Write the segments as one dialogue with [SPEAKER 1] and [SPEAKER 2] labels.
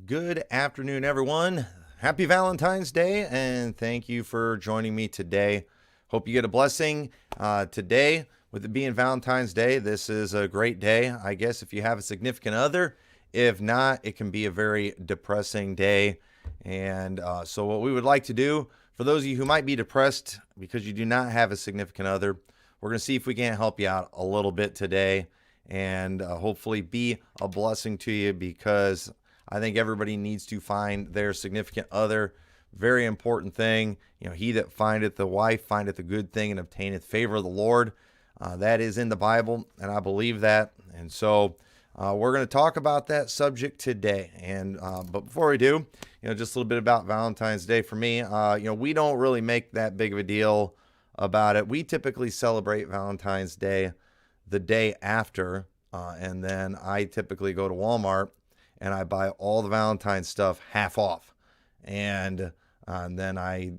[SPEAKER 1] Good afternoon, everyone. Happy Valentine's Day, and thank you for joining me today. Hope you get a blessing today. With it being Valentine's Day, this is a great day, I guess, if you have a significant other. If not, it can be a very depressing day. And so, what we would like to do for those of you who might be depressed because you do not have a significant other, we're going to see if we can't help you out a little bit today and hopefully be a blessing to you because I think everybody needs to find their significant other. Very important thing. He that findeth the wife findeth a good thing and obtaineth favor of the Lord. That is in the Bible, and I believe that. And so we're going to talk about that subject today. And but before we do, just a little bit about Valentine's Day for me. We don't really make that big of a deal about it. We typically celebrate Valentine's Day the day after, and then I typically go to Walmart and I buy all the Valentine's stuff half off. And then I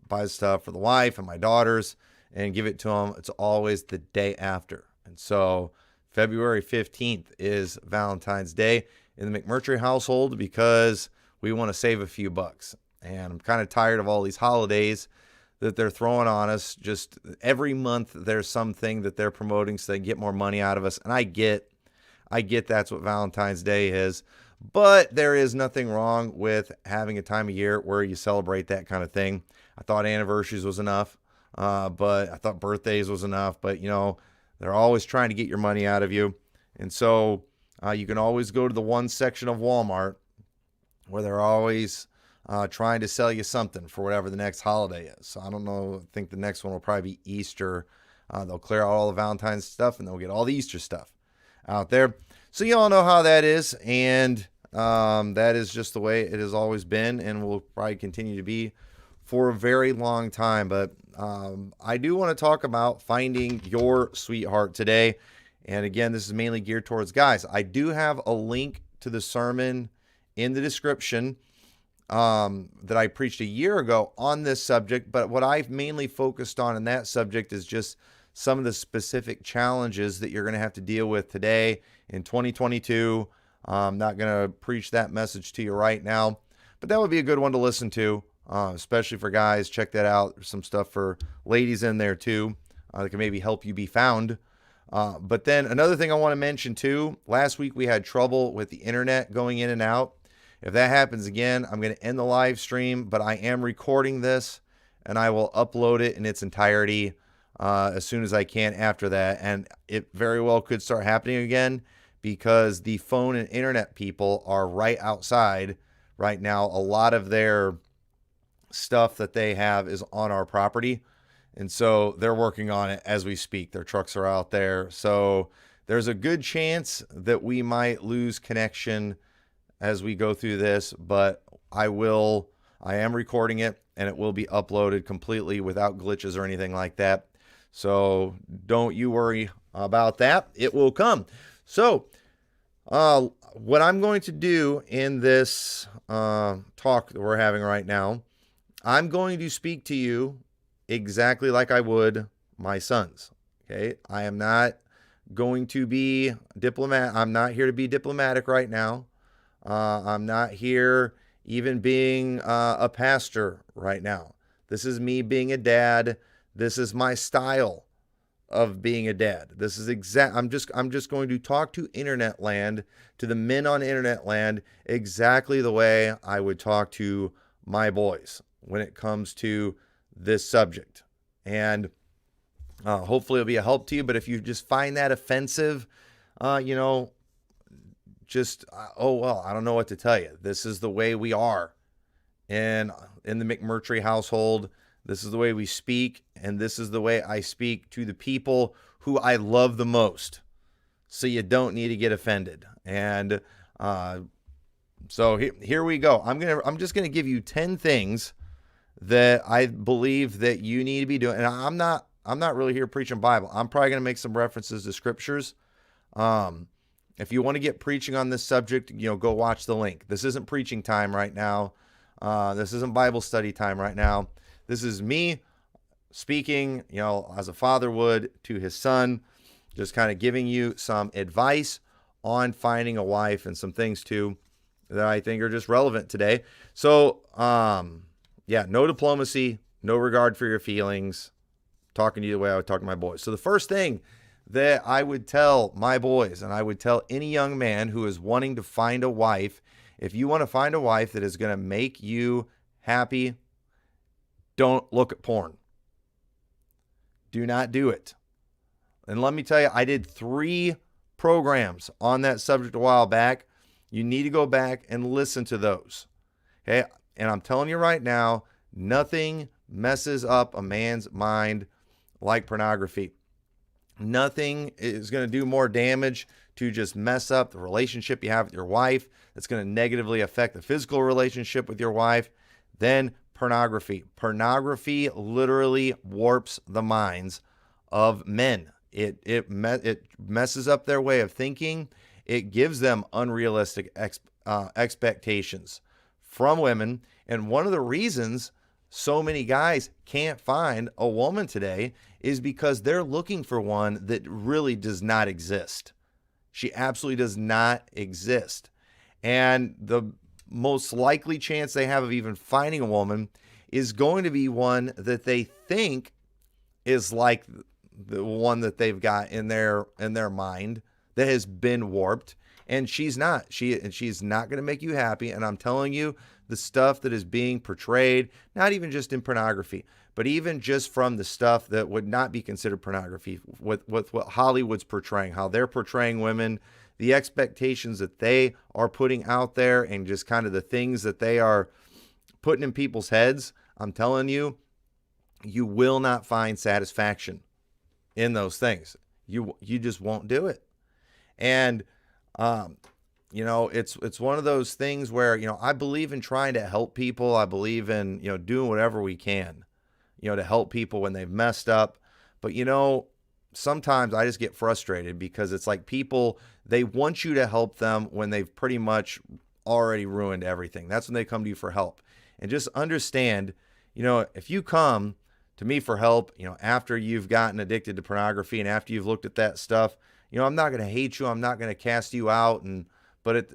[SPEAKER 1] buy stuff for the wife and my daughters and give it to them. It's always the day after. And so February 15th is Valentine's Day in the McMurtry household because we want to save a few bucks. And I'm kind of tired of all these holidays that they're throwing on us. Just every month there's something that they're promoting so they get more money out of us. And I get that's what Valentine's Day is. But there is nothing wrong with having a time of year where you celebrate that kind of thing. I thought anniversaries was enough, but I thought birthdays was enough. But, they're always trying to get your money out of you. And so you can always go to the one section of Walmart where they're always trying to sell you something for whatever the next holiday is. So I don't know. I think the next one will probably be Easter. They'll clear out all the Valentine's stuff and they'll get all the Easter stuff out there. So you all know how that is, and that is just the way it has always been and will probably continue to be for a very long time. But I do want to talk about finding your sweetheart today. And again, this is mainly geared towards guys. I do have a link to the sermon in the description that I preached a year ago on this subject. But what I've mainly focused on in that subject is just some of the specific challenges that you're going to have to deal with today in 2022. I'm not going to preach that message to you right now, but that would be a good one to listen to, especially for guys. Check that out. There's some stuff for ladies in there too that can maybe help you be found. But then another thing I want to mention too, last week we had trouble with the internet going in and out. If that happens again, I'm going to end the live stream, but I am recording this and I will upload it in its entirety as soon as I can after that. And it very well could start happening again because the phone and internet people are right outside right now. A lot of their stuff that they have is on our property. And so they're working on it as we speak. Their trucks are out there. So there's a good chance that we might lose connection as we go through this, but I am recording it and it will be uploaded completely without glitches or anything like that. So don't you worry about that. It will come. So what I'm going to do in this talk that we're having right now, I'm going to speak to you exactly like I would my sons. Okay. I am not going to be diplomat. I'm not here to be diplomatic right now. I'm not here even being a pastor right now. This is me being a dad. This is my style of being a dad. This is I'm just going to talk to internet land, to the men on internet land, exactly the way I would talk to my boys when it comes to this subject. And hopefully it'll be a help to you. But if you just find that offensive, oh, well, I don't know what to tell you. This is the way we are in the McMurtry household. This is the way we speak, and this is the way I speak to the people who I love the most. So you don't need to get offended. And so here we go. I'm just gonna give you 10 things that I believe that you need to be doing. And I'm not really here preaching Bible. I'm probably gonna make some references to scriptures. If you want to get preaching on this subject, go watch the link. This isn't preaching time right now. This isn't Bible study time right now. This is me speaking, as a father would to his son, just kind of giving you some advice on finding a wife and some things too. that I think are just relevant today. So, yeah, no diplomacy, no regard for your feelings, talking to you the way I would talk to my boys. So the first thing that I would tell my boys, and I would tell any young man who is wanting to find a wife, if you want to find a wife that is going to make you happy, don't look at porn. Do not do it. And let me tell you, I did 3 programs on that subject a while back. You need to go back and listen to those. Okay? And I'm telling you right now, nothing messes up a man's mind like pornography. Nothing is going to do more damage to just mess up the relationship you have with your wife. That's going to negatively affect the physical relationship with your wife than pornography. Pornography literally warps the minds of men. It messes up their way of thinking. It gives them unrealistic expectations from women. And one of the reasons so many guys can't find a woman today is because they're looking for one that really does not exist. She absolutely does not exist. And the most likely chance they have of even finding a woman is going to be one that they think is like the one that they've got in their mind that has been warped, and she's not. She's not going to make you happy. And I'm telling you, the stuff that is being portrayed, not even just in pornography, but even just from the stuff that would not be considered pornography, with what Hollywood's portraying, how they're portraying women, the expectations that they are putting out there, and just kind of the things that they are putting in people's heads. I'm telling you, you will not find satisfaction in those things. You just won't do it. And it's one of those things where, I believe in trying to help people. I believe in, doing whatever we can, to help people when they've messed up. But, sometimes I just get frustrated because it's like people, they want you to help them when they've pretty much already ruined everything. That's when they come to you for help. And just understand, if you come to me for help, after you've gotten addicted to pornography and after you've looked at that stuff, I'm not going to hate you. I'm not going to cast you out. But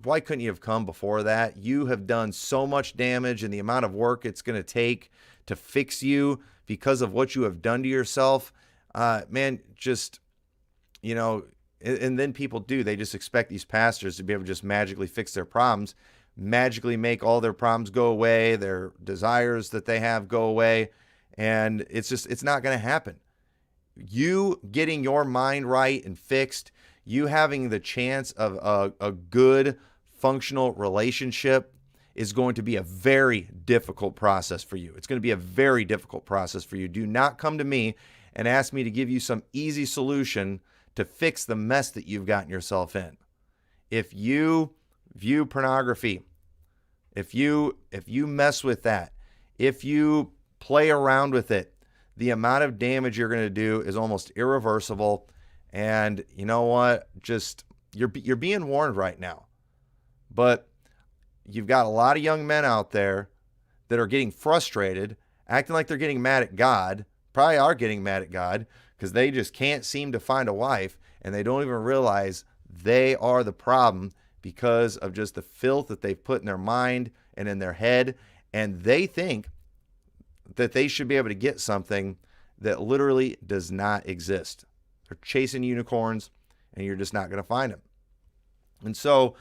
[SPEAKER 1] why couldn't you have come before that? You have done so much damage, and the amount of work it's going to take to fix you because of what you have done to yourself, and then people they just expect these pastors to be able to just magically fix their problems, magically make all their problems go away, their desires that they have go away. And it's not going to happen. You getting your mind right and fixed, you having the chance of a good functional relationship is going to be a very difficult process for you. It's going to be a very difficult process for you. Do not come to me and ask me to give you some easy solution to fix the mess that you've gotten yourself in. If you view pornography, if you mess with that, if you play around with it, the amount of damage you're going to do is almost irreversible. And you know what? Just you're being warned right now. But you've got a lot of young men out there that are getting frustrated, acting like they're getting mad at God, probably are getting mad at God because they just can't seem to find a wife, and they don't even realize they are the problem because of just the filth that they've put in their mind and in their head. And they think that they should be able to get something that literally does not exist. They're chasing unicorns, and you're just not going to find them. And so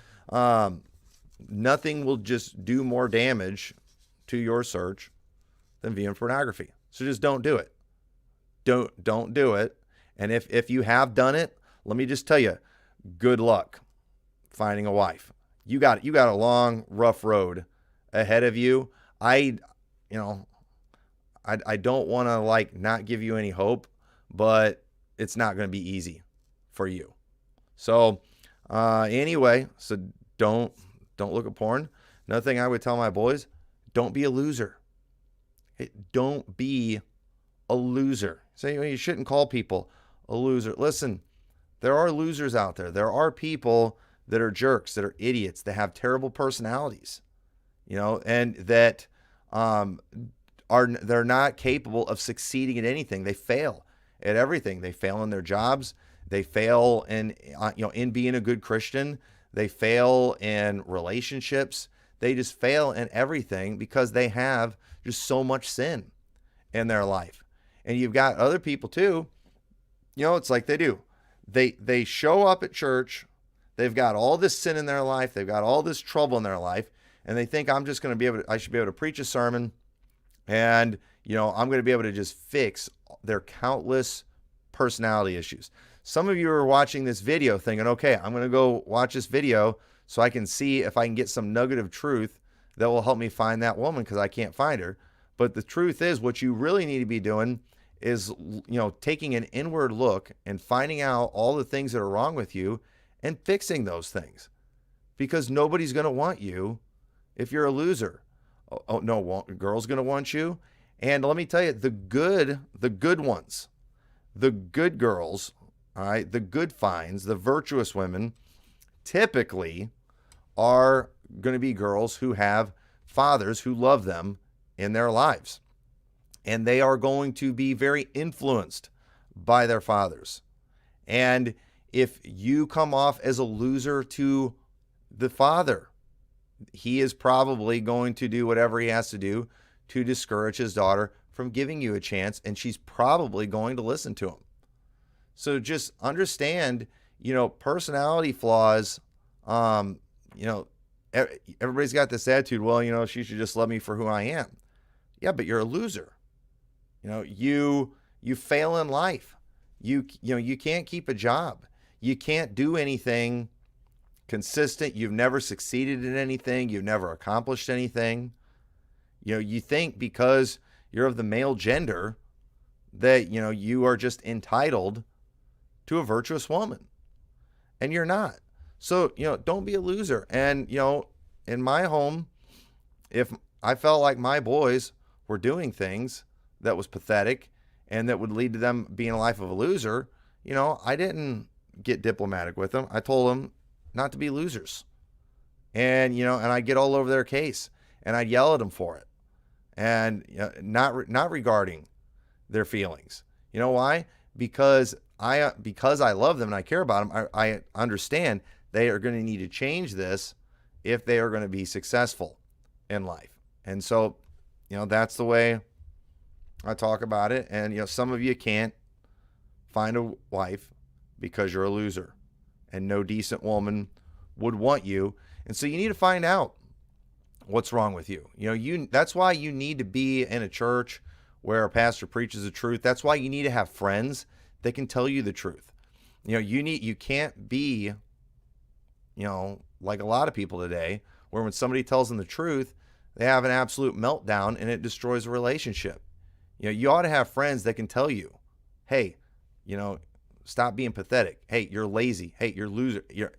[SPEAKER 1] nothing will just do more damage to your search than viewing pornography. So just don't do it. Don't do it. And if you have done it, let me just tell you, good luck finding a wife. You got a long, rough road ahead of you. I don't want to not give you any hope, but it's not going to be easy for you. So anyway, so don't look at porn. Another thing I would tell my boys, don't be a loser. Don't be a loser. So you shouldn't call people a loser. Listen, there are losers out there. There are people that are jerks, that are idiots, that have terrible personalities, and that they're not capable of succeeding at anything. They fail at everything. They fail in their jobs. They fail in being a good Christian. They fail in relationships. They just fail in everything because they have just so much sin in their life. And you've got other people too, it's like they do. They show up at church. They've got all this sin in their life. They've got all this trouble in their life. And they think I'm just going to I should be able to preach a sermon and, I'm going to be able to just fix their countless personality issues. Some of you are watching this video thinking, okay, I'm going to go watch this video so I can see if I can get some nugget of truth that will help me find that woman because I can't find her. But the truth is, what you really need to be doing is, taking an inward look and finding out all the things that are wrong with you and fixing those things, because nobody's going to want you if you're a loser. Oh no, girl's going to want you. And let me tell you, the good ones, the good girls, all right, the good finds, the virtuous women typically are going to be girls who have fathers who love them in their lives. And they are going to be very influenced by their fathers. And if you come off as a loser to the father, he is probably going to do whatever he has to do to discourage his daughter from giving you a chance, and she's probably going to listen to him. So just understand, personality flaws. Everybody's got this attitude, well, she should just love me for who I am. Yeah, but you're a loser. You fail in life. You can't keep a job. You can't do anything consistent. You've never succeeded in anything. You've never accomplished anything. You think because you're of the male gender that, you are just entitled to a virtuous woman, and you're not. So, don't be a loser. And, in my home, if I felt like my boys were doing things that was pathetic and that would lead to them being a life of a loser, I didn't get diplomatic with them. I told them not to be losers. And, and I'd get all over their case and I'd yell at them for it. And not regarding their feelings. You know why? Because I love them and I care about them. I understand they are going to need to change this if they are going to be successful in life. And so, that's the way I talk about it. And, some of you can't find a wife because you're a loser and no decent woman would want you. And so you need to find out what's wrong with you. That's why you need to be in a church where a pastor preaches the truth. That's why you need to have friends that can tell you the truth. You can't be, like a lot of people today, where when somebody tells them the truth, they have an absolute meltdown and it destroys a relationship. You ought to have friends that can tell you, hey, stop being pathetic. Hey, you're lazy. Hey, you're loser. You're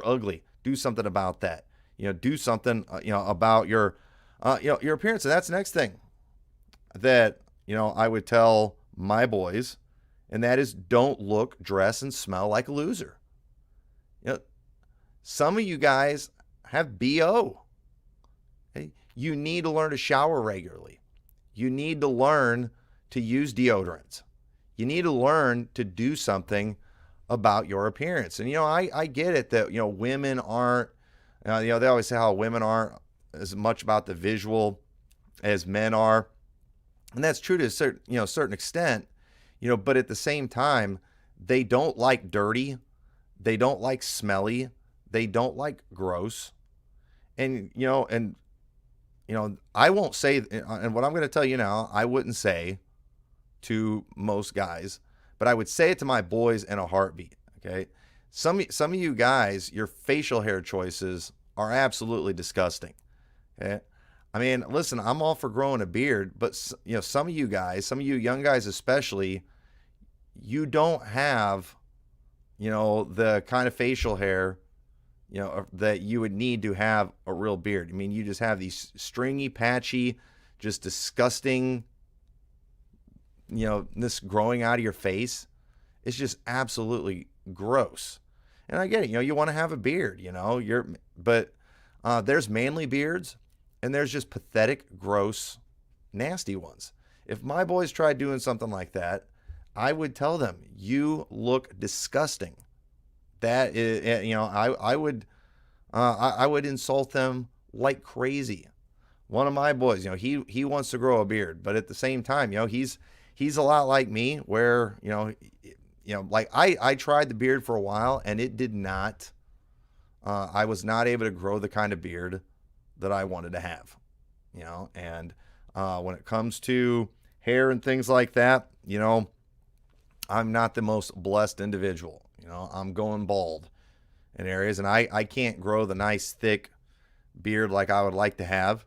[SPEAKER 1] ugly. Do something about that. Do something, about your appearance. And that's the next thing that, I would tell my boys, and that is don't look, dress, and smell like a loser. Some of you guys have BO. Okay? You need to learn to shower regularly. You need to learn to use deodorant. You need to learn to do something about your appearance. And, I get it that, women aren't, they always say how women aren't as much about the visual as men are. And that's true to a certain extent, but at the same time, they don't like dirty. They don't like smelly. They don't like gross. And, I won't say, and what I'm going to tell you now, I wouldn't say to most guys, but I would say it to my boys in a heartbeat. Okay. Some of you guys, your facial hair choices are absolutely disgusting. Okay. I mean, listen, I'm all for growing a beard, but some of you guys, some of you young guys especially, you don't have, the kind of facial hair, that you would need to have a real beard. I mean, you just have these stringy, patchy, just disgusting, this growing out of your face. It's just absolutely gross. And I get it, you want to have a beard, but there's manly beards and there's just pathetic, gross, nasty ones. If my boys tried doing something like that, I would tell them, you look disgusting. That is, I would insult them like crazy. One of my boys, he wants to grow a beard, but at the same time, he's a lot like me, where like I tried the beard for a while, and it did not. I was not able to grow the kind of beard that I wanted to have, and when it comes to hair and things like that, I'm not the most blessed individual. I'm going bald in areas, and I can't grow the nice thick beard like I would like to have.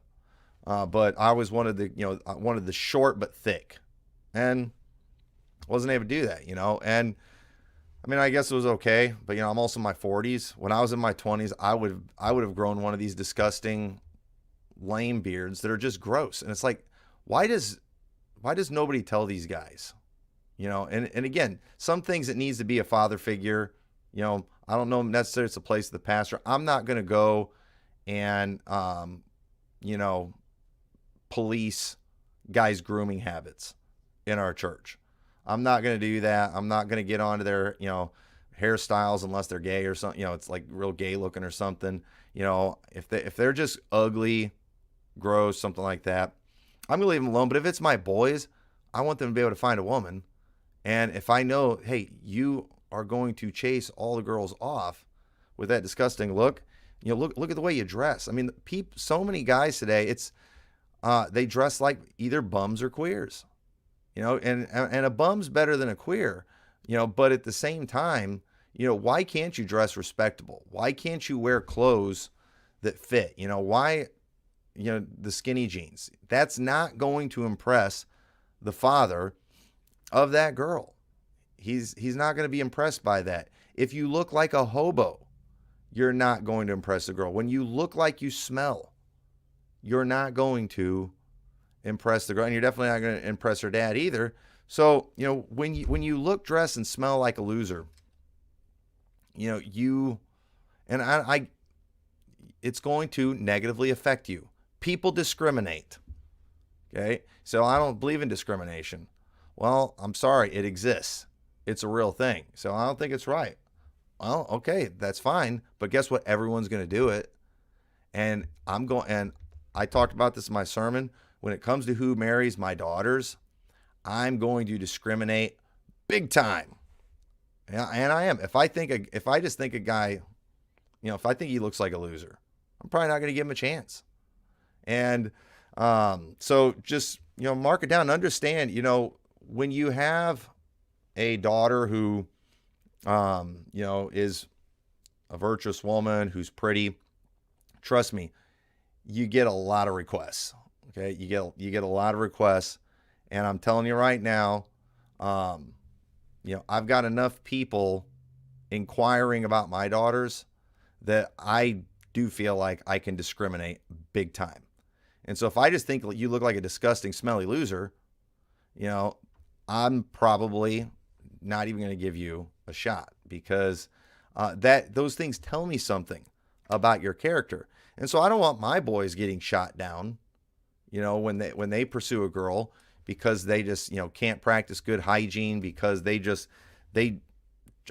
[SPEAKER 1] But I always wanted the short but thick, and wasn't able to do that, and I mean, I guess it was okay, but I'm also in my 40s. When I was in my 20s, I would have grown one of these disgusting lame beards that are just gross. And it's like, why does nobody tell these guys? And again, some things it needs to be a father figure. I don't know necessarily it's a place of the pastor. I'm not going to go and police guys' grooming habits in our church. I'm not going to do that. I'm not going to get onto their, hairstyles unless they're gay or something, it's like real gay looking or something. If they're just ugly, gross, something like that, I'm going to leave them alone. But if it's my boys, I want them to be able to find a woman. And if I know, hey, you are going to chase all the girls off with that disgusting look, look at the way you dress. I mean, so many guys today, it's they dress like either bums or queers. And a bum's better than a queer, but at the same time, why can't you dress respectable? Why can't you wear clothes that fit? Why, the skinny jeans? That's not going to impress the father of that girl. He's not going to be impressed by that. If you look like a hobo, you're not going to impress the girl. When you look like you smell, you're not going to impress the girl, and you're definitely not going to impress her dad either. So, when you look, dress, and smell like a loser, it's going to negatively affect you. People discriminate. Okay. So I don't believe in discrimination. Well, I'm sorry. It exists. It's a real thing. So I don't think it's right. Well, okay, that's fine. But guess what? Everyone's going to do it. And I talked about this in my sermon. When it comes to who marries my daughters, I'm going to discriminate big time. And I am. If I just think a guy, if I think he looks like a loser, I'm probably not going to give him a chance. And so just, mark it down and understand, when you have a daughter who, is a virtuous woman, who's pretty, trust me, you get a lot of requests. Okay. You get a lot of requests, and I'm telling you right now, I've got enough people inquiring about my daughters that I do feel like I can discriminate big time. And so if I just think you look like a disgusting, smelly loser, I'm probably not even going to give you a shot, because those things tell me something about your character. And so I don't want my boys getting shot down, when they pursue a girl, because they just, can't practice good hygiene, because they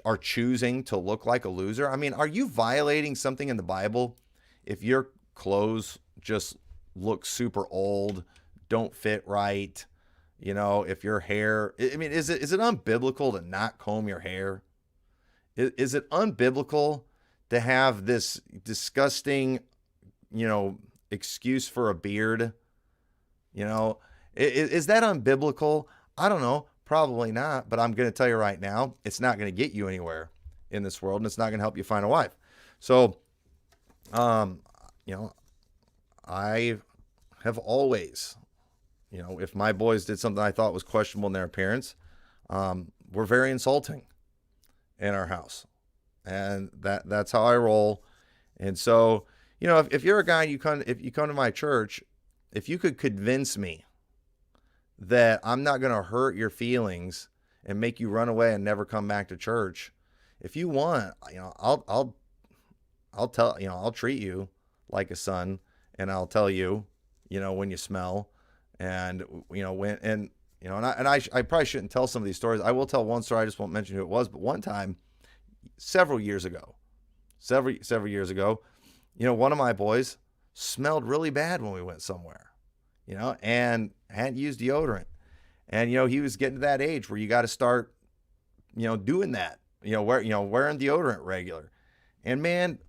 [SPEAKER 1] are choosing to look like a loser. I mean, are you violating something in the Bible if your clothes just look super old, don't fit right? If your hair, I mean, is it unbiblical to not comb your hair? Is it unbiblical to have this disgusting, excuse for a beard? Is that unbiblical? I don't know. Probably not. But I'm going to tell you right now, it's not going to get you anywhere in this world, and it's not going to help you find a wife. So, I have always, if my boys did something I thought was questionable in their appearance, were very insulting in our house. And that's how I roll. And so, if you're a guy, if you come to my church, if you could convince me that I'm not going to hurt your feelings and make you run away and never come back to church, if you want, I'll treat you like a son, and I'll tell you, when you smell, and I probably shouldn't tell some of these stories. I will tell one story. I just won't mention who it was. But one time, several years ago, One of my boys smelled really bad when we went somewhere, and hadn't used deodorant. And, he was getting to that age where you got to start, doing that, wearing deodorant regular. And man,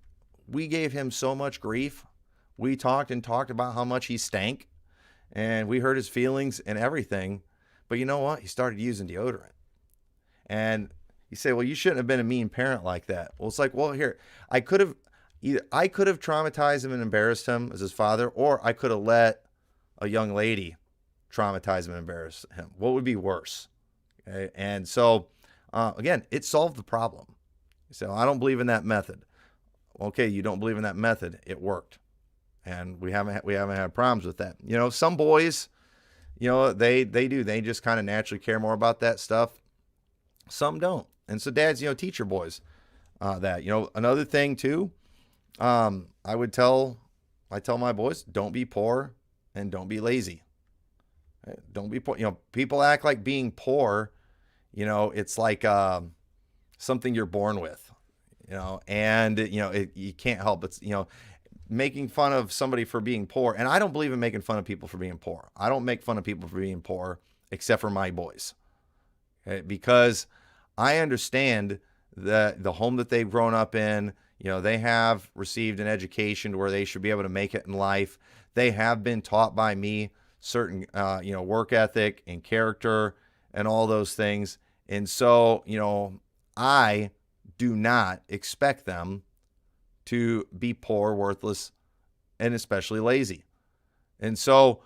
[SPEAKER 1] we gave him so much grief. We talked and talked about how much he stank, and we hurt his feelings and everything. But you know what? He started using deodorant. And you say, well, you shouldn't have been a mean parent like that. Well, it's like, well, here, I could have traumatized him and embarrassed him as his father, or I could have let a young lady traumatize him and embarrass him. What would be worse? Okay? And so, again, it solved the problem. So I don't believe in that method. Okay, you don't believe in that method. It worked. And we haven't had problems with that. Some boys, they do. They just kind of naturally care more about that stuff. Some don't. And so dads, teach your boys that. Another thing too, I tell my boys, don't be poor and don't be lazy. Don't be poor. People act like being poor, it's like something you're born with, and you can't help it. Making fun of somebody for being poor. And I don't believe in making fun of people for being poor. I don't make fun of people for being poor, except for my boys. Okay? Because I understand that the home that they've grown up in, they have received an education to where they should be able to make it in life. They have been taught by me certain, work ethic and character and all those things. And so, I do not expect them to be poor, worthless, and especially lazy. And so,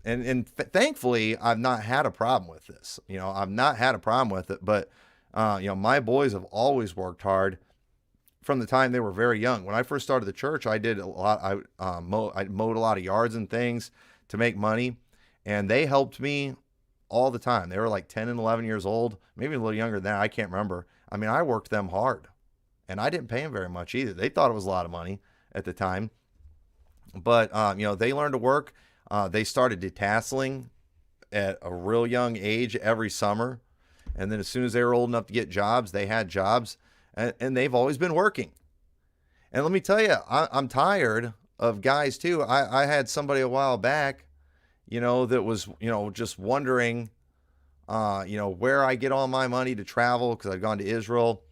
[SPEAKER 1] thankfully, I've not had a problem with this. I've not had a problem with it, but, my boys have always worked hard from the time they were very young. When I first started the church, I did a lot. I mowed a lot of yards and things to make money, and they helped me all the time. They were like 10 and 11 years old, maybe a little younger than that. I can't remember. I mean, I worked them hard, and I didn't pay them very much either. They thought it was a lot of money at the time, but they learned to work. They started detasseling at a real young age every summer, and then as soon as they were old enough to get jobs, they had jobs, and they've always been working. And let me tell you, I'm tired of guys too. I had somebody a while back, that was, just wondering, where I get all my money to travel, because I've gone to Israel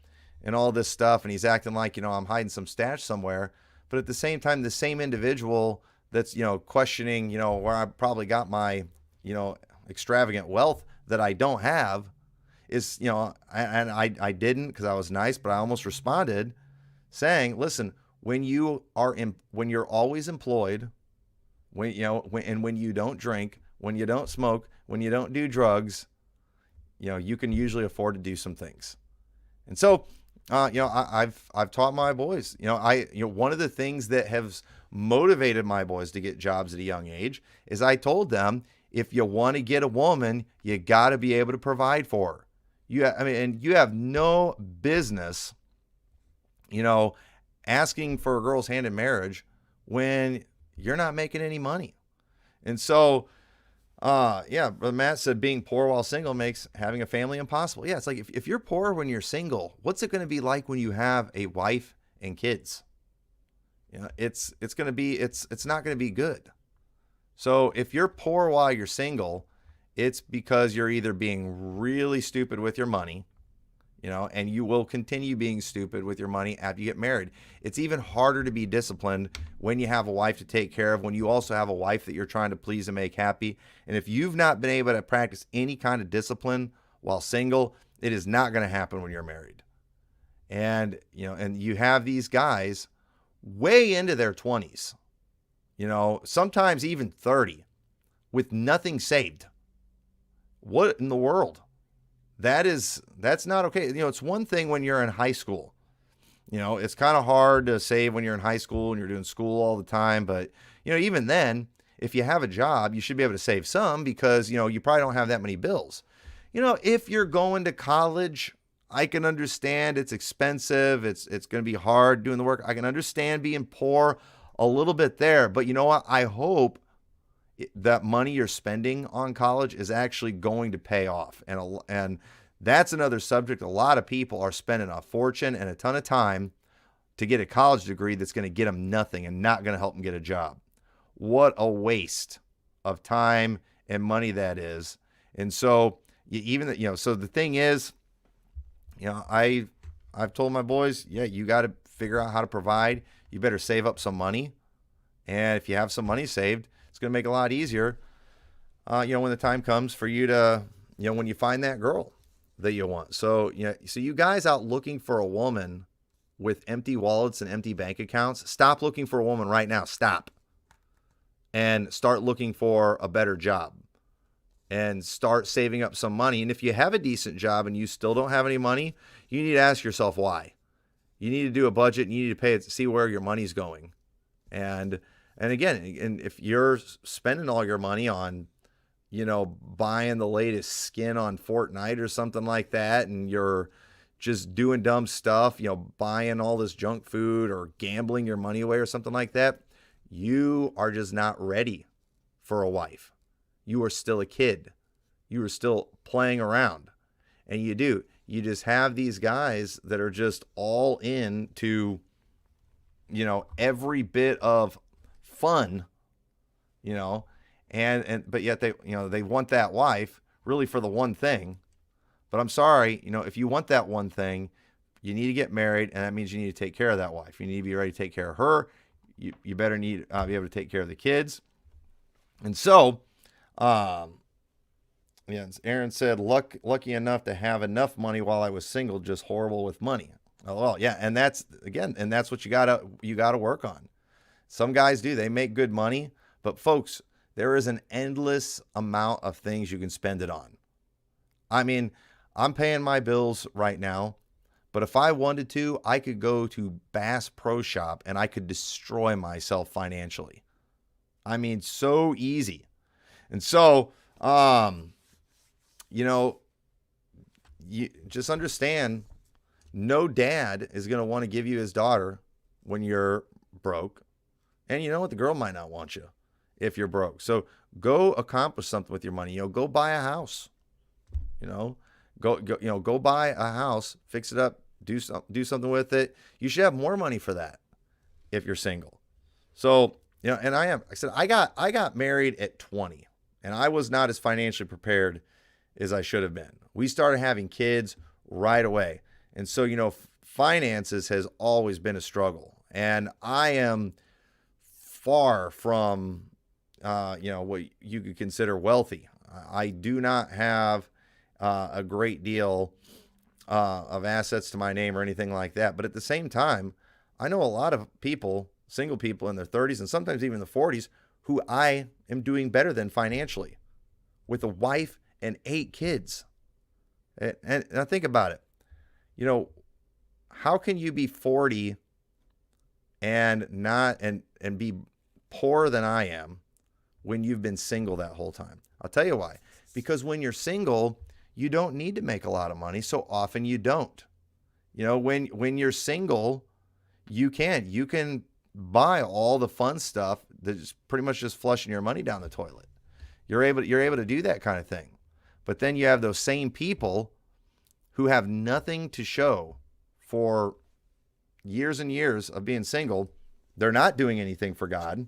[SPEAKER 1] and all this stuff. And he's acting like, I'm hiding some stash somewhere. But at the same time, the same individual that's, questioning, where I probably got my, extravagant wealth that I don't have is, and I didn't, because I was nice, but I almost responded saying, listen, when you're always employed, when you don't drink, when you don't smoke, when you don't do drugs, you can usually afford to do some things. And so, I've taught my boys, one of the things that has motivated my boys to get jobs at a young age is I told them, if you want to get a woman, you got to be able to provide for her. And you have no business, asking for a girl's hand in marriage when you're not making any money. And so, Brother Matt said being poor while single makes having a family impossible. Yeah, it's like if you're poor when you're single, what's it going to be like when you have a wife and kids? It's not going to be good. So if you're poor while you're single, it's because you're either being really stupid with your money, and you will continue being stupid with your money after you get married. It's even harder to be disciplined when you have a wife to take care of, when you also have a wife that you're trying to please and make happy. And if you've not been able to practice any kind of discipline while single, it is not going to happen when you're married. And, and you have these guys way into their 20s, sometimes even 30, with nothing saved. What in the world? That's not okay. It's one thing when you're in high school. It's kind of hard to save when you're in high school and you're doing school all the time. But, even then, if you have a job, you should be able to save some because, you probably don't have that many bills. If you're going to college, I can understand it's expensive. It's going to be hard doing the work. I can understand being poor a little bit there. But you know what? I hope that money you're spending on college is actually going to pay off. And That's another subject. A lot of people are spending a fortune and a ton of time to get a college degree that's going to get them nothing and not going to help them get a job. What a waste of time and money that is. And so so the thing is, I've told my boys, you got to figure out how to provide. You better save up some money. And if you have some money saved, it's going to make it a lot easier, when the time comes for you to, when you find that girl that you want. So, so you guys out looking for a woman with empty wallets and empty bank accounts, stop looking for a woman right now. Stop. And start looking for a better job and start saving up some money. And if you have a decent job and you still don't have any money, you need to ask yourself why. You need to do a budget and you need to pay it to see where your money's going. And again, and if you're spending all your money on, buying the latest skin on Fortnite or something like that, and you're just doing dumb stuff, buying all this junk food or gambling your money away or something like that, you are just not ready for a wife. You are still a kid. You are still playing around. And you just have these guys that are just all into, every bit of fun, but yet they want that wife really for the one thing. But I'm sorry, if you want that one thing, you need to get married, and that means you need to take care of that wife. You need to be ready to take care of her. You better need be able to take care of the kids. And so, Aaron said, lucky enough to have enough money while I was single, just horrible with money. Oh, well, yeah, and that's what you gotta work on. Some guys do, they make good money, but folks, there is an endless amount of things you can spend it on. I mean, I'm paying my bills right now, but if I wanted to, I could go to Bass Pro Shop and I could destroy myself financially. I mean, so easy. And so, you just understand, no dad is going to want to give you his daughter when you're broke. And you know what? The girl might not want you if you're broke. So go accomplish something with your money. Go buy a house. Go buy a house, fix it up, do something with it. You should have more money for that if you're single. So, and I got married at 20, and I was not as financially prepared as I should have been. We started having kids right away. And so, finances has always been a struggle. And I am far from, what you could consider wealthy. I do not have a great deal of assets to my name or anything like that. But at the same time, I know a lot of people, single people in their 30s and sometimes even the 40s, who I am doing better than financially, with a wife and 8 kids. And now think about it. How can you be 40 and be poorer than I am when you've been single that whole time? I'll tell you why. Because when you're single, you don't need to make a lot of money. So often you don't. When you're single, you can buy all the fun stuff that's pretty much just flushing your money down the toilet. You're able to do that kind of thing. But then you have those same people who have nothing to show for years and years of being single. They're not doing anything for God,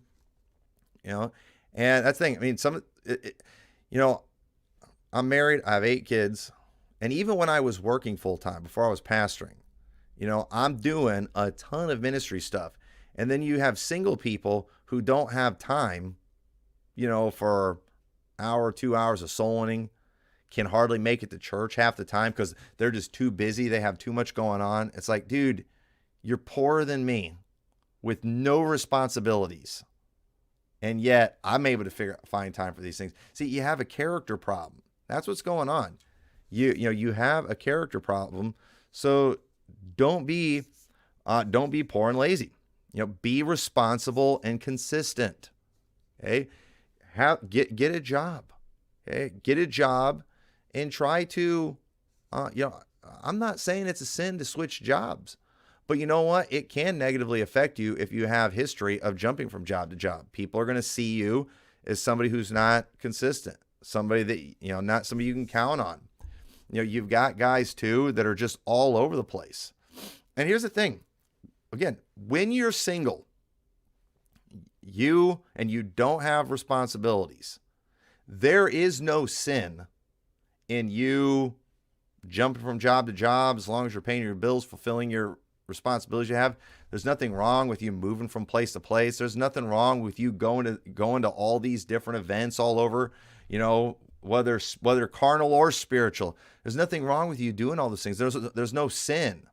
[SPEAKER 1] and that's the thing. I mean, I'm married. I have 8 kids. And even when I was working full time, before I was pastoring, I'm doing a ton of ministry stuff. And then you have single people who don't have time, for an hour, 2 hours of soul winning, can hardly make it to church half the time because they're just too busy. They have too much going on. It's like, dude, you're poorer than me with no responsibilities. And yet I'm able to find time for these things. See, you have a character problem. That's what's going on. You have a character problem. So don't be poor and lazy. Be responsible and consistent. Okay. Get a job. Okay. Get a job and try to, I'm not saying it's a sin to switch jobs, but you know what? It can negatively affect you if you have history of jumping from job to job. People are going to see you as somebody who's not consistent, somebody that, not somebody you can count on. you've got guys too that are just all over the place. And here's the thing. Again, when you're single, you don't have responsibilities, there is no sin in you jumping from job to job as long as you're paying your bills, fulfilling your responsibilities you have. There's nothing wrong with you moving from place to place. There's nothing wrong with you going to all these different events all over, whether carnal or spiritual. There's nothing wrong with you doing all those things. There's no sin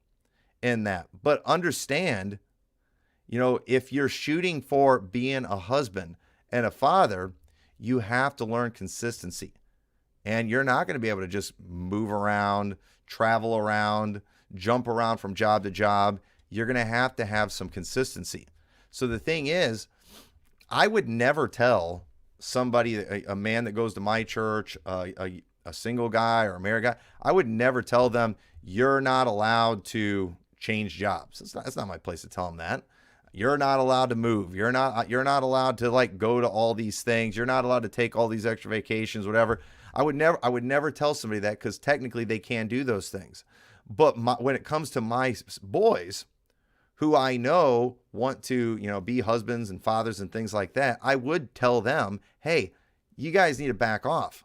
[SPEAKER 1] in that. But understand, if you're shooting for being a husband and a father, you have to learn consistency. And you're not going to be able to just move around, travel around, jump around from job to job. You're going to have some consistency. So the thing is, I would never tell somebody, a man that goes to my church, a single guy or a married guy, I would never tell them, you're not allowed to change jobs. It's not my place to tell them that. You're not allowed to move. You're not allowed to go to all these things. You're not allowed to take all these extra vacations, whatever. I would never tell somebody that, because technically they can do those things. But when it comes to my boys, who I know want to, be husbands and fathers and things like that, I would tell them, hey, you guys need to back off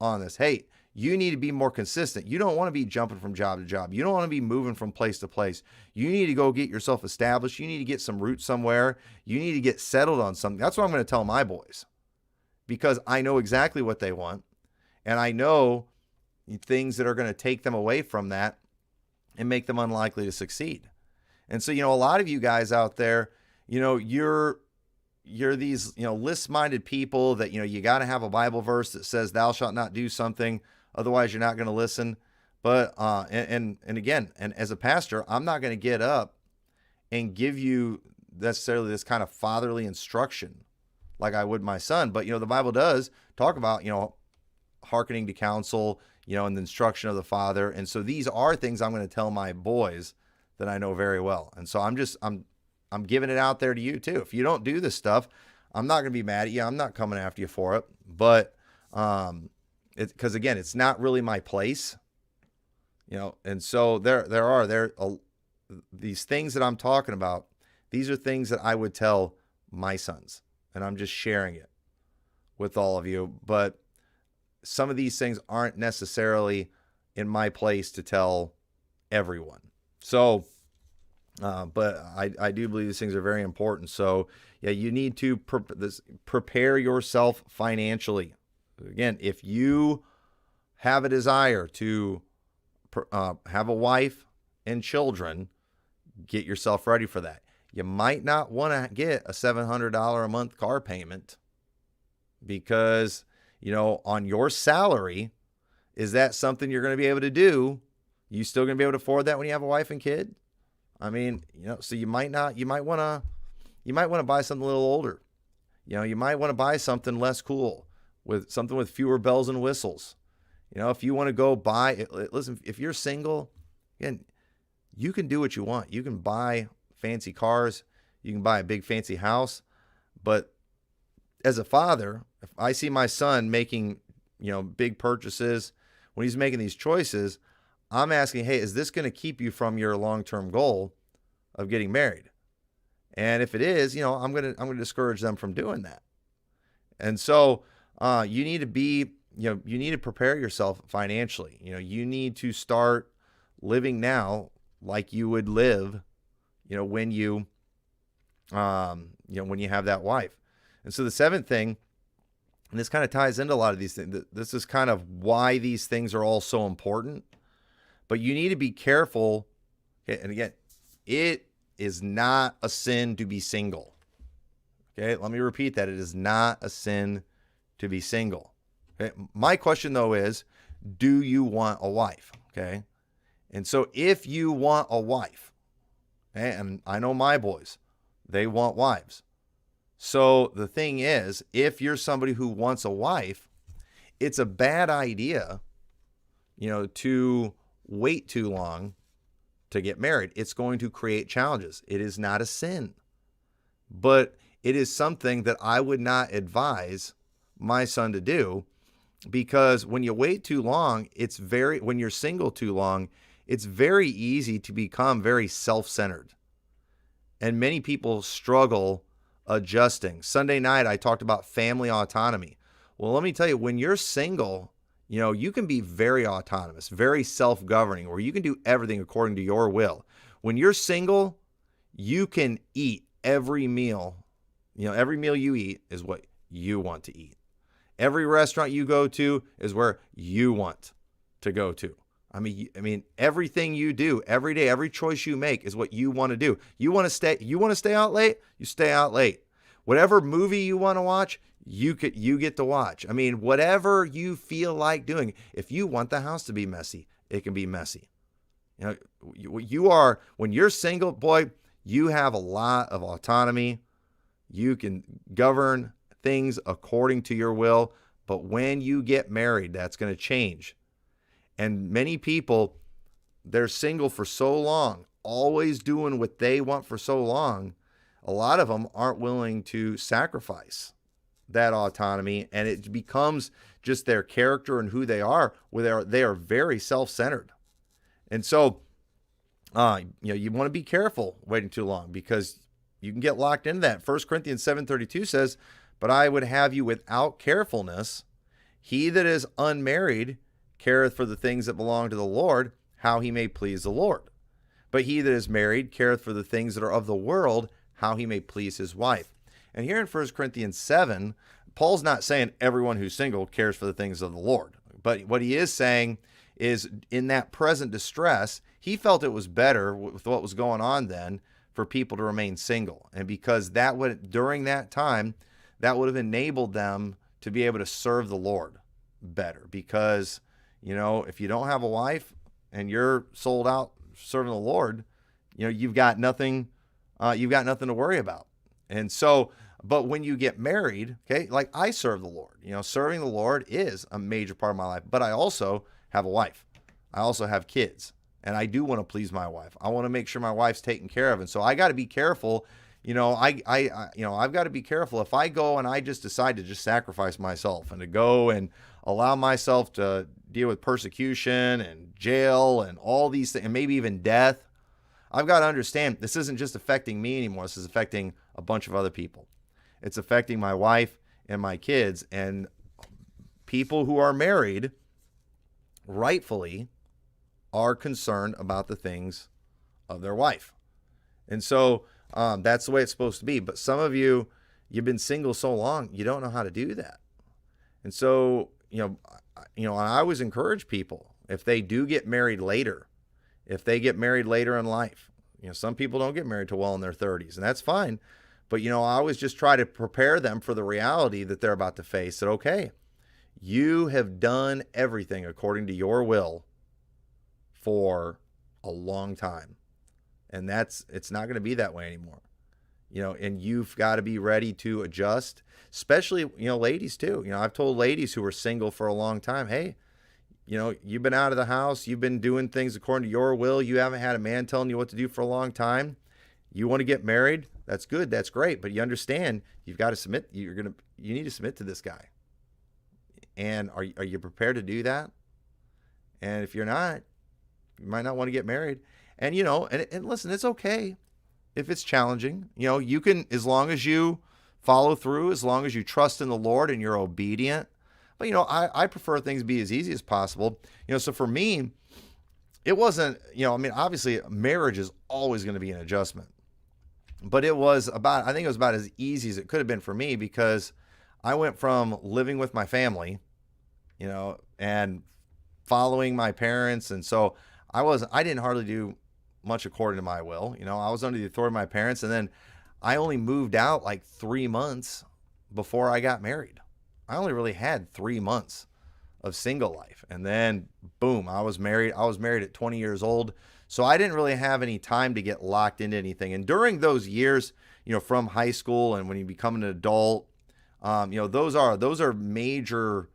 [SPEAKER 1] on this. Hey, you need to be more consistent. You don't want to be jumping from job to job. You don't want to be moving from place to place. You need to go get yourself established. You need to get some roots somewhere. You need to get settled on something. That's what I'm going to tell my boys, because I know exactly what they want. And I know things that are going to take them away from that and make them unlikely to succeed. And so, a lot of you guys out there, you're these, list-minded people that, you got to have a Bible verse that says thou shalt not do something, otherwise you're not going to listen. But, and again, and as a pastor, I'm not going to get up and give you necessarily this kind of fatherly instruction like I would my son. But, the Bible does talk about, hearkening to counsel, and the instruction of the father. And so these are things I'm going to tell my boys that I know very well. And so I'm giving it out there to you too. If you don't do this stuff, I'm not going to be mad at you. I'm not coming after you for it. But because again, it's not really my place, And so there are these things that I'm talking about. These are things that I would tell my sons, and I'm just sharing it with all of you. But some of these things aren't necessarily in my place to tell everyone. So, but I do believe these things are very important. So yeah, you need to prepare yourself financially. Again, if you have a desire to have a wife and children, get yourself ready for that. You might not want to get a $700 a month car payment, because on your salary, is that something you're going to be able to do? You still going to be able to afford that when you have a wife and kid? I mean, so you might want to buy something a little older. You might want to buy something less cool, with something with fewer bells and whistles. If you want to go buy, listen, if you're single, again, you can do what you want. You can buy fancy cars. You can buy a big fancy house. But as a father, if I see my son making, big purchases, when he's making these choices, I'm asking, hey, is this going to keep you from your long-term goal of getting married? And if it is, I'm going to discourage them from doing that. And so you need to be, you need to prepare yourself financially. You need to start living now like you would live, when you have that wife. And so the seventh thing, and this kind of ties into a lot of these things, this is kind of why these things are all so important, but you need to be careful. Okay, and again, it is not a sin to be single. Okay, let me repeat that. It is not a sin to be single. Okay, my question though is, do you want a wife? Okay, and so if you want a wife, okay, and I know my boys, they want wives. So the thing is, if you're somebody who wants a wife, it's a bad idea, to wait too long to get married. It's going to create challenges. It is not a sin, but it is something that I would not advise my son to do. because when you wait too long, when you're single too long, it's very easy to become very self-centered. And many people struggle adjusting. Sunday night, I talked about family autonomy. Well, let me tell you, when you're single, you can be very autonomous, very self-governing, where you can do everything according to your will. When you're single, you can eat every meal. Every meal you eat is what you want to eat. Every restaurant you go to is where you want to go to. I mean, everything you do every day, every choice you make is what you want to do. You want to stay out late, you stay out late. Whatever movie you want to watch, you get to watch. I mean, whatever you feel like doing. If you want the house to be messy, it can be messy. When you're single, boy, you have a lot of autonomy. You can govern things according to your will. But when you get married, that's going to change. And many people, they're single for so long, always doing what they want for so long. A lot of them aren't willing to sacrifice that autonomy, and it becomes just their character and who they are, where they are very self-centered. And so, you want to be careful waiting too long, because you can get locked into that. 1 Corinthians 7:32 says, "But I would have you without carefulness. He that is unmarried careth for the things that belong to the Lord, how he may please the Lord. But he that is married careth for the things that are of the world, how he may please his wife." And here in 1 Corinthians 7, Paul's not saying everyone who's single cares for the things of the Lord. But what he is saying is, in that present distress, he felt it was better with what was going on then for people to remain single. And because during that time, that would have enabled them to be able to serve the Lord better. Because if you don't have a wife and you're sold out serving the Lord, you've got nothing to worry about. And so, but when you get married, okay, like I serve the Lord, serving the Lord is a major part of my life, but I also have a wife. I also have kids, and I do want to please my wife. I want to make sure my wife's taken care of. And so I got to be careful. I've got to be careful if I go and I just decide to just sacrifice myself and to go and allow myself to deal with persecution and jail and all these things, and maybe even death. I've got to understand this isn't just affecting me anymore. This is affecting a bunch of other people. It's affecting my wife and my kids, and people who are married rightfully are concerned about the things of their wife. And so that's the way it's supposed to be. But some of you've been single so long, you don't know how to do that. And so, I always encourage people, if they do get married later, if they get married later in life, some people don't get married till well in their 30s, and that's fine. But, I always just try to prepare them for the reality that they're about to face, that, okay, you have done everything according to your will for a long time. And it's not going to be that way anymore. And you've got to be ready to adjust, especially, ladies too. I've told ladies who are single for a long time, hey, you've been out of the house, you've been doing things according to your will, you haven't had a man telling you what to do for a long time. You want to get married? That's good, that's great, but you understand you've got to submit. You need to submit to this guy. And are you prepared to do that? And if you're not, you might not want to get married. And and listen, it's okay if it's challenging. You can, as long as you follow through, as long as you trust in the Lord and you're obedient. But I prefer things be as easy as possible. So for me, it wasn't, obviously marriage is always going to be an adjustment. But I think it was about as easy as it could have been for me, because I went from living with my family, and following my parents. And so I didn't hardly do much according to my will. I was under the authority of my parents, and then I only moved out like 3 months before I got married. I only really had 3 months of single life. And then boom, I was married. I was married at 20 years old. So I didn't really have any time to get locked into anything. And during those years, from high school and when you become an adult, those are major,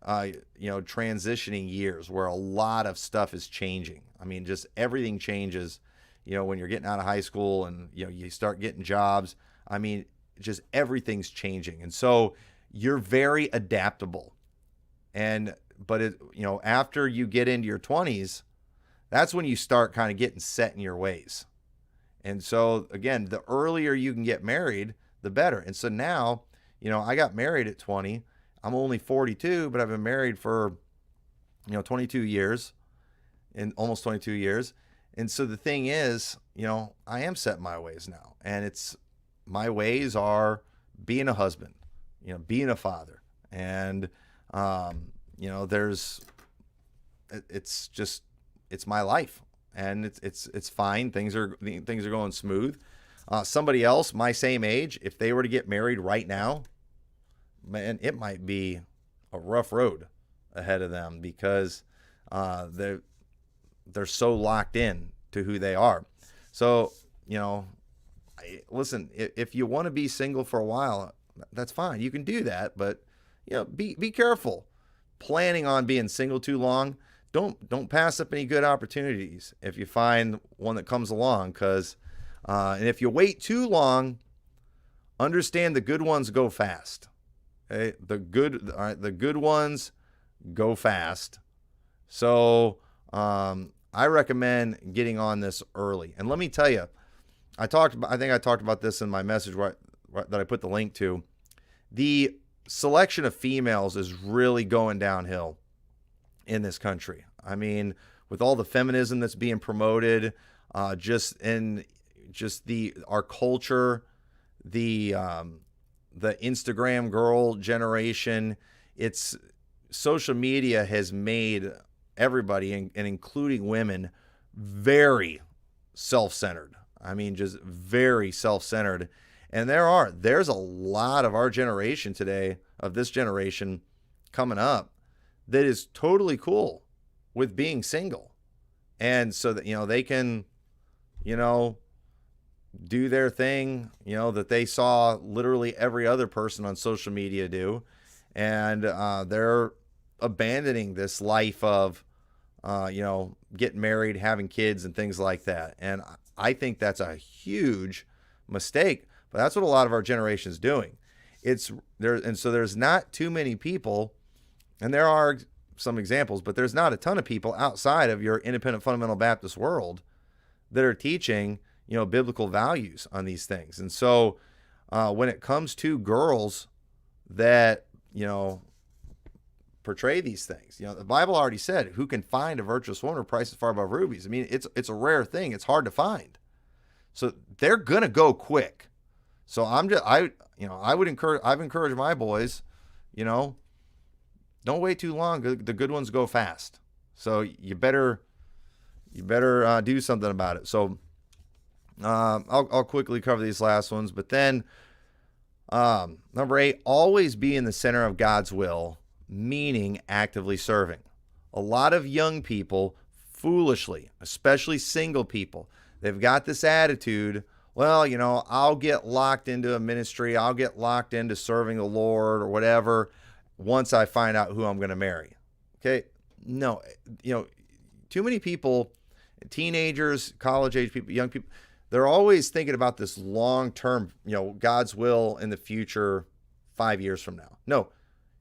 [SPEAKER 1] transitioning years where a lot of stuff is changing. Just everything changes, when you're getting out of high school and, you start getting jobs. Just everything's changing. And so you're very adaptable. But after you get into your 20s, that's when you start kind of getting set in your ways. And so again, the earlier you can get married, the better. And so now, I got married at 20. I'm only 42, but I've been married for 22 years, and almost 22 years. And so the thing is, I am set in my ways now, and my ways are being a husband, being a father, and it's my life, and it's fine. Things are going smooth. Somebody else my same age, if they were to get married right now, man, it might be a rough road ahead of them, because they're so locked in to who they are. So, listen, if you want to be single for a while, that's fine. You can do that, but be careful planning on being single too long. Don't pass up any good opportunities if you find one that comes along, because and if you wait too long, understand the good ones go fast. Okay? The good ones go fast. So I recommend getting on this early. And let me tell you, I think I talked about this in my message that I put the link to. The selection of females is really going downhill in this country. I mean, with all the feminism that's being promoted, our culture, the Instagram girl generation, social media has made everybody, and including women, very self-centered. I mean, just very self-centered. And there's a lot of our generation today, of this generation coming up, that is totally cool with being single. And so that, they can, do their thing, that they saw literally every other person on social media do. And they're abandoning this life of, getting married, having kids, and things like that. And I think that's a huge mistake, but that's what a lot of our generation is doing. So there's not too many people, and there are some examples, but there's not a ton of people outside of your independent fundamental Baptist world that are teaching, biblical values on these things. And so when it comes to girls that, portray these things, the Bible already said, who can find a virtuous woman, her price is far above rubies. I mean, it's a rare thing. It's hard to find. So they're going to go quick. So I've encouraged my boys, don't wait too long. The good ones go fast. So you better do something about it. So I'll quickly cover these last ones, but then number 8, always be in the center of God's will, meaning actively serving. A lot of young people, foolishly, especially single people, they've got this attitude, well, I'll get locked into a ministry, I'll get locked into serving the Lord or whatever once I find out who I'm going to marry. Okay? No, too many people, teenagers, college age people, young people, they're always thinking about this long-term, God's will in the future 5 years from now. No,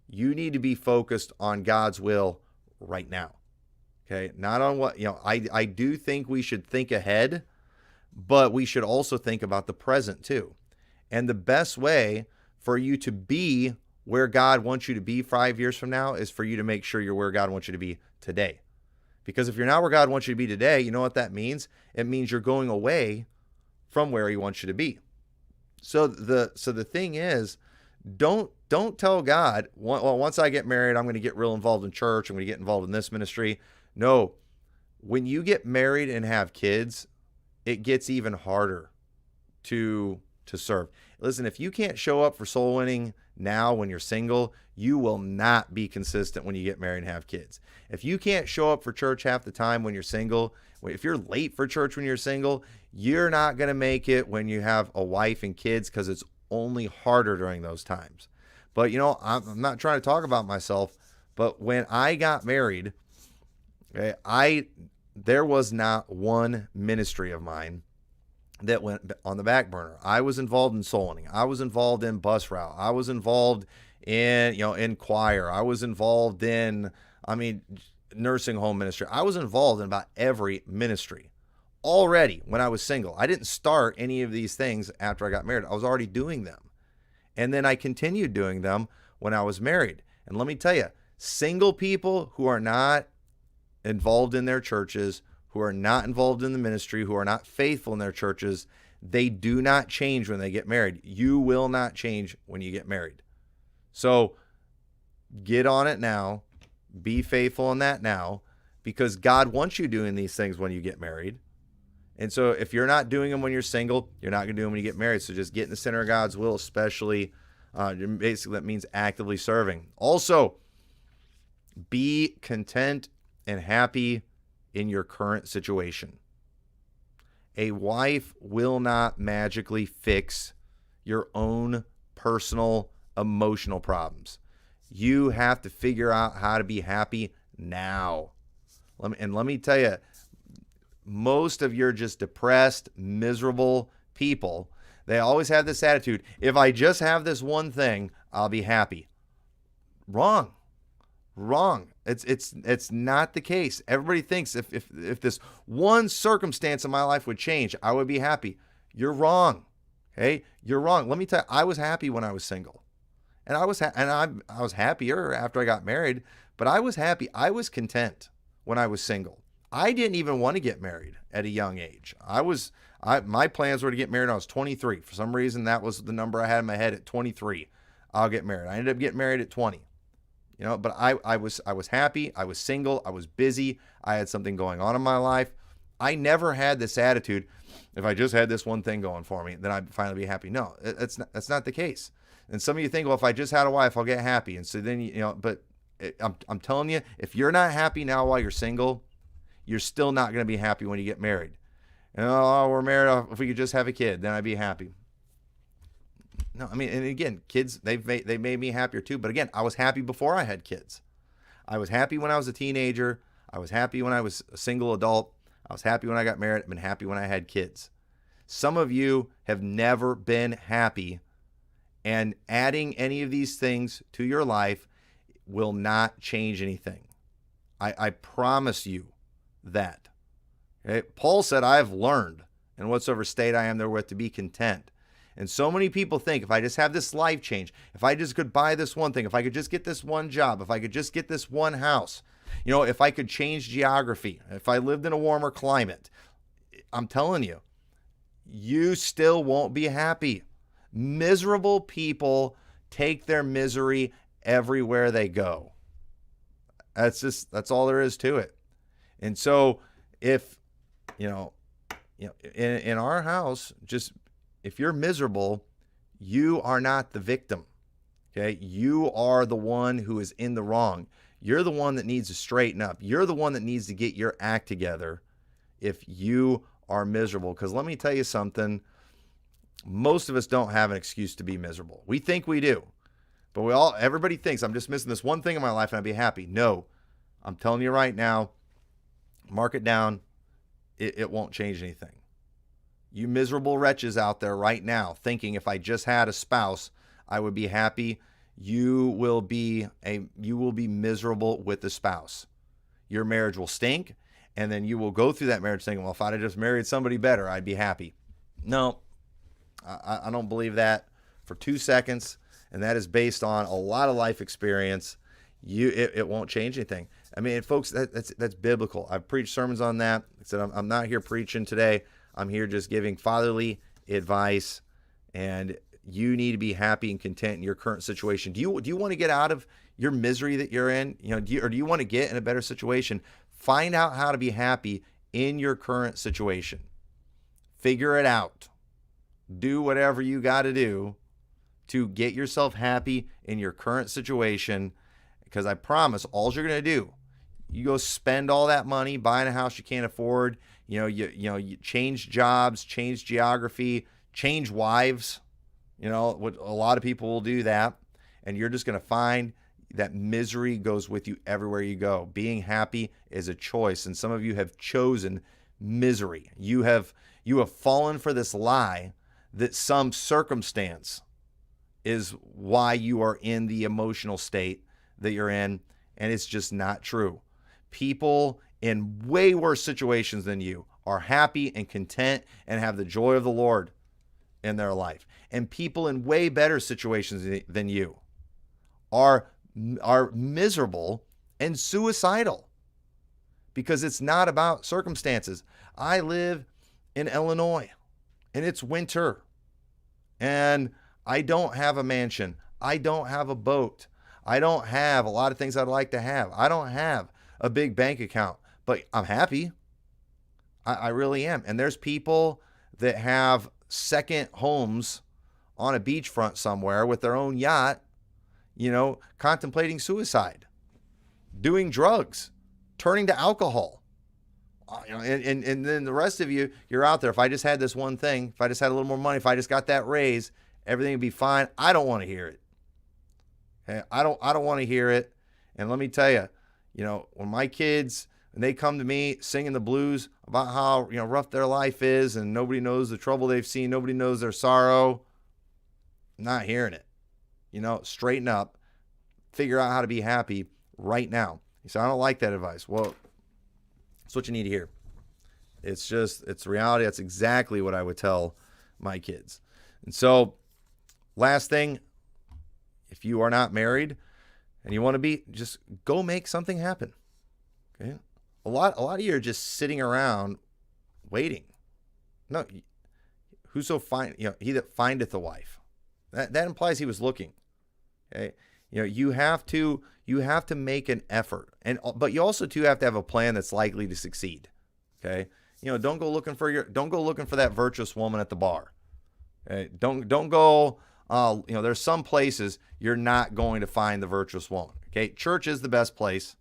[SPEAKER 1] you need to be focused on God's will right now. Okay? Not on what, I do think we should think ahead, but we should also think about the present too. And the best way for you to be where God wants you to be 5 years from now is for you to make sure you're where God wants you to be today. Because if you're not where God wants you to be today, you know what that means? It means you're going away from where He wants you to be. So the thing is, don't tell God, well, once I get married, I'm going to get real involved in church, I'm going to get involved in this ministry. No, when you get married and have kids, it gets even harder to serve. Listen, if you can't show up for soul winning now when you're single, you will not be consistent when you get married and have kids. If you can't show up for church half the time when you're single, if you're late for church when you're single, you're not going to make it when you have a wife and kids, because it's only harder during those times. But, I'm not trying to talk about myself, but when I got married, okay, there was not one ministry of mine that went on the back burner. I was involved in soul winning. I was involved in bus route. I was involved in choir. I was involved in, nursing home ministry. I was involved in about every ministry already when I was single. I didn't start any of these things after I got married. I was already doing them. And then I continued doing them when I was married. And let me tell you, single people who are not involved in their churches, who are not involved in the ministry, who are not faithful in their churches, they do not change when they get married. You will not change when you get married. So get on it now. Be faithful in that now, because God wants you doing these things when you get married. And so if you're not doing them when you're single, you're not going to do them when you get married. So just get in the center of God's will, especially basically that means actively serving. Also, be content and happy in your current situation. A wife will not magically fix your own personal emotional problems. You have to figure out how to be happy now. Let me tell you, most of your just depressed, miserable people, they always have this attitude, if I just have this one thing, I'll be happy. Wrong. It's not the case. Everybody thinks if this one circumstance in my life would change, I would be happy. You're wrong. Okay? You're wrong. Let me tell you, I was happy when I was single. And I was happier after I got married, but I was happy. I was content when I was single. I didn't even want to get married at a young age. My plans were to get married when I was 23. For some reason, that was the number I had in my head. At 23, I'll get married. I ended up getting married at 20. But I was happy. I was single. I was busy. I had something going on in my life. I never had this attitude, if I just had this one thing going for me, then I'd finally be happy. No, that's not the case. And some of you think, well, if I just had a wife, I'll get happy. And so then, but I'm telling you, if you're not happy now while you're single, you're still not going to be happy when you get married. And, oh, we're married. If we could just have a kid, then I'd be happy. No, and again, kids, they made me happier too. But again, I was happy before I had kids. I was happy when I was a teenager. I was happy when I was a single adult. I was happy when I got married. I've been happy when I had kids. Some of you have never been happy, and adding any of these things to your life will not change anything. I promise you that. Okay? Paul said, I have learned in whatsoever state I am therewith to be content. And so many people think, if I just have this life change, if I just could buy this one thing, if I could just get this one job, if I could just get this one house, if I could change geography, if I lived in a warmer climate, I'm telling you, you still won't be happy. Miserable people take their misery everywhere they go. That's all there is to it. And so if, in our house, just, if you're miserable, you are not the victim. Okay. You are the one who is in the wrong. You're the one that needs to straighten up. You're the one that needs to get your act together if you are miserable. Because let me tell you something. Most of us don't have an excuse to be miserable. We think we do. But everybody thinks, I'm just missing this one thing in my life and I'd be happy. No, I'm telling you right now, mark it down. It won't change anything. You miserable wretches out there right now thinking, if I just had a spouse, I would be happy. You will be miserable with the spouse. Your marriage will stink, and then you will go through that marriage thinking, well, if I'd have just married somebody better, I'd be happy. No, I don't believe that for 2 seconds, and that is based on a lot of life experience. It won't change anything. Folks, that's biblical. I've preached sermons on that. I said I'm not here preaching today. I'm here just giving fatherly advice, and you need to be happy and content in your current situation. Do you want to get out of your misery that you're in? Do you want to get in a better situation? Find out how to be happy in your current situation. Figure it out. Do whatever you got to do to get yourself happy in your current situation, because I promise all you're going to do, you go spend all that money buying a house you can't afford. You change jobs, change geography, change wives. What a lot of people will do that, and you're just going to find that misery goes with you everywhere you go. Being happy is a choice, and some of you have chosen misery. You have fallen for this lie that some circumstance is why you are in the emotional state that you're in, and it's just not true. People in way worse situations than you are happy and content and have the joy of the Lord in their life. And people in way better situations than you are miserable and suicidal because it's not about circumstances. I live in Illinois and it's winter and I don't have a mansion. I don't have a boat. I don't have a lot of things I'd like to have. I don't have a big bank account, but I'm happy. I really am. And there's people that have second homes on a beachfront somewhere with their own yacht, contemplating suicide, doing drugs, turning to alcohol. And then the rest of you, you're out there. If I just had this one thing, if I just had a little more money, if I just got that raise, everything would be fine. I don't want to hear it. Okay? I don't want to hear it. And let me tell you, when my kids, and they come to me singing the blues about how, rough their life is and nobody knows the trouble they've seen, nobody knows their sorrow, I'm not hearing it. Straighten up, figure out how to be happy right now. You say, I don't like that advice. Well, that's what you need to hear. It's reality. That's exactly what I would tell my kids. And so, last thing, if you are not married and you want to be, just go make something happen. Okay? A lot of you are just sitting around waiting. No, he that findeth a wife. That implies he was looking. Okay? You have to make an effort, but you also too have to have a plan that's likely to succeed. Okay? Don't go looking for that virtuous woman at the bar. Okay? Don't go. There's some places you're not going to find the virtuous woman. Okay? Church is the best place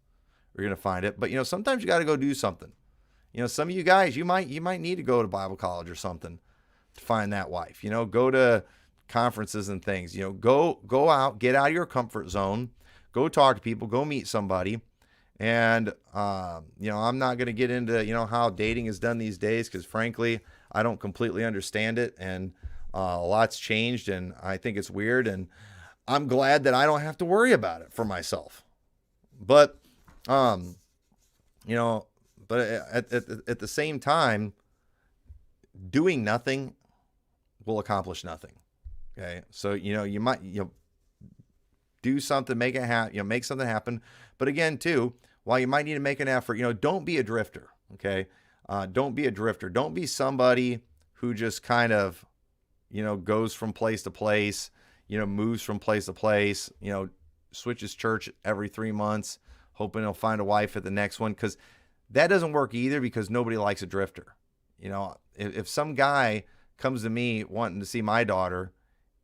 [SPEAKER 1] you're going to find it, but sometimes you got to go do something. Some of you guys, you might need to go to Bible college or something to find that wife. Go to conferences and things. Go out, get out of your comfort zone, go talk to people, go meet somebody. And I'm not going to get into how dating is done these days, because frankly I don't completely understand it, and a lot's changed, and I think it's weird, and I'm glad that I don't have to worry about it for myself. But at the same time, doing nothing will accomplish nothing. Okay. So, you might, do something, make it make something happen. But again, too, while you might need to make an effort, don't be a drifter. Okay. Don't be a drifter. Don't be somebody who just kind of, goes from place to place, moves from place to place, switches church every 3 months, hoping he'll find a wife at the next one. Cause that doesn't work either, because nobody likes a drifter. If some guy comes to me wanting to see my daughter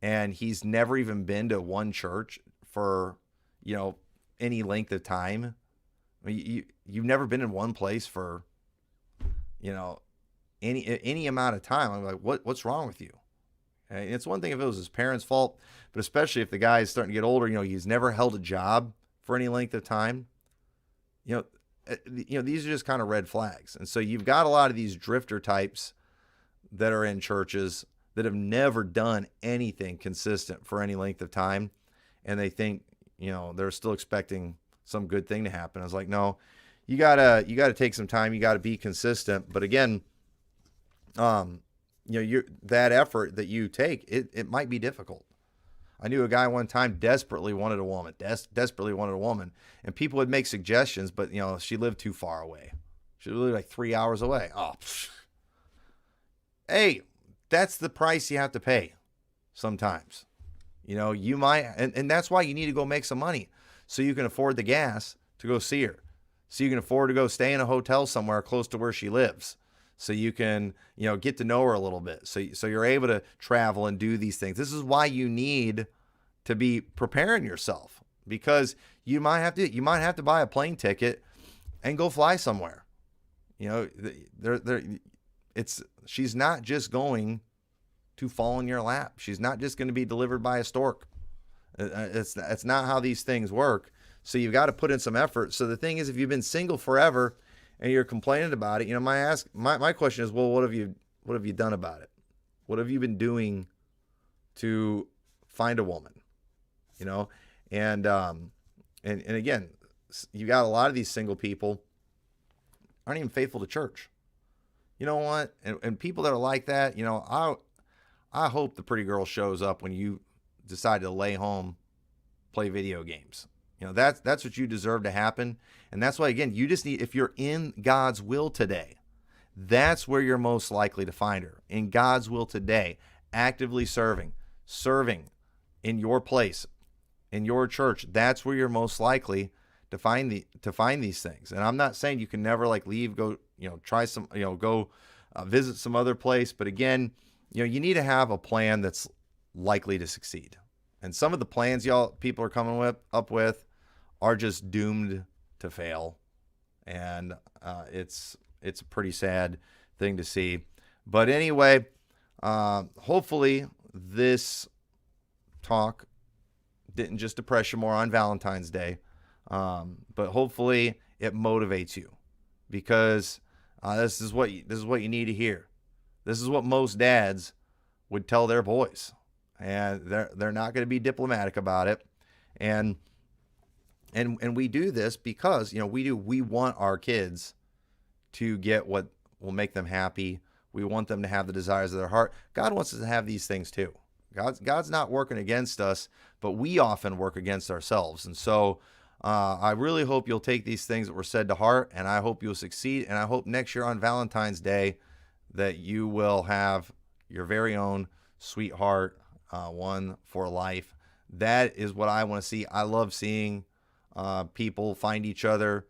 [SPEAKER 1] and he's never even been to one church for, any length of time, you've never been in one place for, any amount of time. I'm like, what's wrong with you? And it's one thing if it was his parents' fault, but especially if the guy is starting to get older, he's never held a job for any length of time. These are just kind of red flags. And so you've got a lot of these drifter types that are in churches that have never done anything consistent for any length of time. And they think, they're still expecting some good thing to happen. I was like, no, you gotta take some time. You gotta be consistent. But again, that effort that you take, it might be difficult. I knew a guy one time desperately wanted a woman, and people would make suggestions, but she lived too far away. She lived like 3 hours away. Oh, hey, that's the price you have to pay sometimes. You might, and that's why you need to go make some money so you can afford the gas to go see her. So you can afford to go stay in a hotel somewhere close to where she lives. So you can, get to know her a little bit. So you're able to travel and do these things. This is why you need to be preparing yourself, because you might have to buy a plane ticket and go fly somewhere. She's not just going to fall in your lap. She's not just going to be delivered by a stork. It's not how these things work. So you've got to put in some effort. So the thing is, if you've been single forever and you're complaining about it, my question is, well, what have you done about it? What have you been doing to find a woman, you know, and again, you got a lot of these single people aren't even faithful to church. You know what? And people that are like that, you know, I hope the pretty girl shows up when you decide to lay home, play video games. You know, that's what you deserve to happen. And that's why, again, you just need, if you're in God's will today, that's where you're most likely to find her. In God's will today, actively serving in your place, in your church. That's where you're most likely to find these things. And I'm not saying you can never like leave, go, you know, try some, you know, go visit some other place. But again, you know, you need to have a plan that's likely to succeed. And some of the plans people are coming up with are just doomed to fail. And it's a pretty sad thing to see. But anyway, hopefully this talk didn't just depress you more on Valentine's Day, but hopefully it motivates you, because this is what you need to hear. This is what most dads would tell their boys, and they're not going to be diplomatic about it. And we do this because, you know, we want our kids to get what will make them happy. We want them to have the desires of their heart. God wants us to have these things too. God's not working against us, but we often work against ourselves. And so I really hope you'll take these things that were said to heart, and I hope you'll succeed. And I hope next year on Valentine's Day that you will have your very own sweetheart, one for life. That is what I want to see. I love seeing people find each other,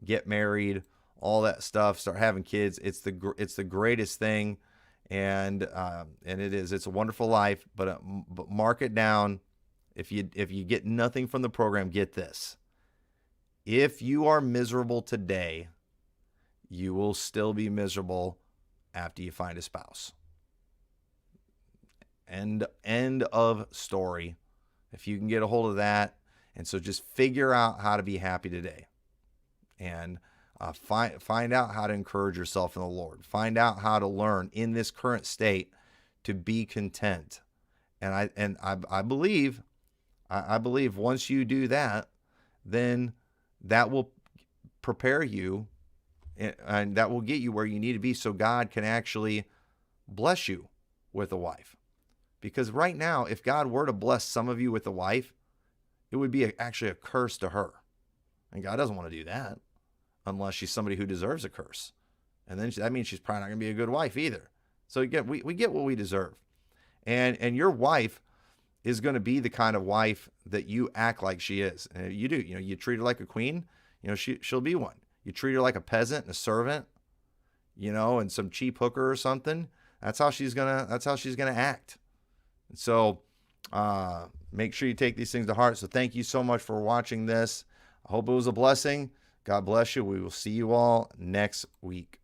[SPEAKER 1] get married, all that stuff, start having kids. It's the greatest thing, and it's a wonderful life. But mark it down. If you get nothing from the program, get this: if you are miserable today, you will still be miserable after you find a spouse. End of story. If you can get a hold of that, and so just figure out how to be happy today, and find out how to encourage yourself in the Lord. Find out how to learn in this current state to be content. And I believe once you do that, then that will prepare you, and that will get you where you need to be, so God can actually bless you with a wife. Because right now, if God were to bless some of you with a wife, it would be actually a curse to her. And God doesn't want to do that unless she's somebody who deserves a curse. And then that means she's probably not going to be a good wife either. So again, we get what we deserve. And your wife is going to be the kind of wife that you act like she is. And you do. You know, you treat her like a queen, you know, she'll be one. You treat her like a peasant and a servant, you know, and some cheap hooker or something. That's how she's gonna act. And so make sure you take these things to heart. So thank you so much for watching this. I hope it was a blessing. God bless you. We will see you all next week.